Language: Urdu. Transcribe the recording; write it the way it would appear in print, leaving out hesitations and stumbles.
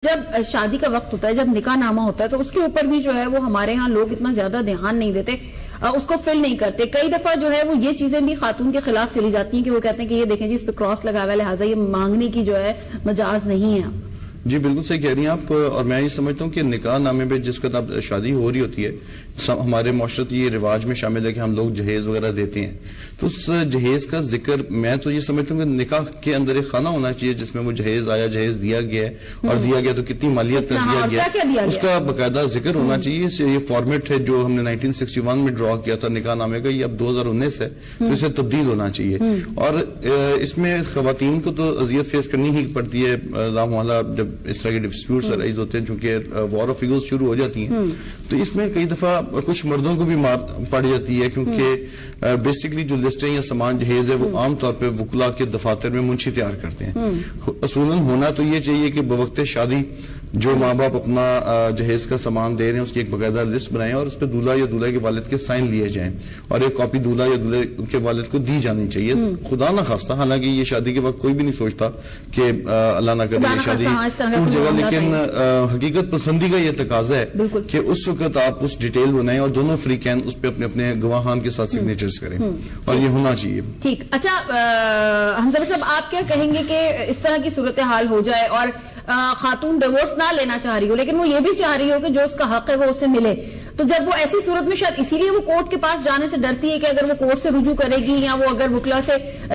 جب شادی کا وقت ہوتا ہے، جب نکاح نامہ ہوتا ہے تو اس کے اوپر بھی جو ہے وہ ہمارے ہاں لوگ اتنا زیادہ دھیان نہیں دیتے، اس کو فل نہیں کرتے. کئی دفعہ جو ہے وہ یہ چیزیں بھی خاتون کے خلاف چلی جاتی ہیں کہ وہ کہتے ہیں کہ یہ دیکھیں جی اس پہ کراس لگا ہوا ہے، لہٰذا یہ مانگنے کی جو ہے مجاز نہیں ہے. جی بالکل صحیح کہہ رہی ہیں آپ. اور میں یہ سمجھتا ہوں کہ نکاح نامے پہ جس وقت اب شادی ہو رہی ہوتی ہے، ہمارے معاشرت یہ رواج میں شامل ہے کہ ہم لوگ جہیز وغیرہ دیتے ہیں، تو اس جہیز کا ذکر میں تو یہ سمجھتا ہوں کہ نکاح کے اندر ایک خانہ ہونا چاہیے جس میں وہ جہیز آیا، جہیز دیا گیا ہے اور دیا گیا تو کتنی مالیت کر دیا گیا، اس کا باقاعدہ ذکر ہونا چاہیے. یہ فارمیٹ ہے جو ہم نے 1961 میں ڈرا کیا تھا نکاح نامے کا، یہ اب 2019 ہے تو اسے تبدیل ہونا چاہیے. اور اس میں خواتین کو تو اذیت فیس کرنی ہی پڑتی ہے لامحالہ جب اس طرح کے ڈسپیوٹس ارائز ہوتے ہیں، چونکہ وار آف ایگوز شروع ہو جاتی ہیں. تو اس میں کئی دفعہ کچھ مردوں کو بھی مار پڑ جاتی ہے، کیونکہ بیسکلی جو لسٹیں یا سامان جہیز ہے وہ عام طور پہ وکلا کے دفاتر میں منشی تیار کرتے ہیں. اصولاً ہونا تو یہ چاہیے کہ بوقت شادی جو ماں باپ اپنا جہیز کا سامان دے رہے ہیں اس کی ایک باقاعدہ لسٹ بنائیں اور اس پہ دولہا یا دولہا کے والد کے سائن لیے جائیں اور ایک کاپی دولہا یا دولہے کے والد کو دی جانی چاہیے. خدا نہ خواستہ، حالانکہ یہ شادی کے وقت کوئی بھی نہیں سوچتا کہ اللہ نہ کرے یہ شادی ٹوٹ جائے گا، لیکن حقیقت پسندی کا یہ تقاضا ہے کہ اس وقت آپ اس ڈیٹیل بنائیں اور دونوں فریقین اس پہ اپنے اپنے گواہان کے ساتھ سگنیچرز کریں اور یہ ہونا چاہیے. ٹھیک. اچھا حمزہ صاحب، آپ کیا کہیں گے کہ اس طرح کی صورتحال ہو جائے اور خاتون ڈیورس نہ لینا چاہ رہی ہو لیکن وہ یہ بھی چاہ رہی ہو کہ جو اس کا حق ہے وہ اسے ملے، تو جب وہ ایسی صورت میں شاید اسی لیے وہ کورٹ کے پاس جانے سے ڈرتی ہے کہ اگر وہ کورٹ سے رجوع کرے گی یا وہ اگر وکلا سے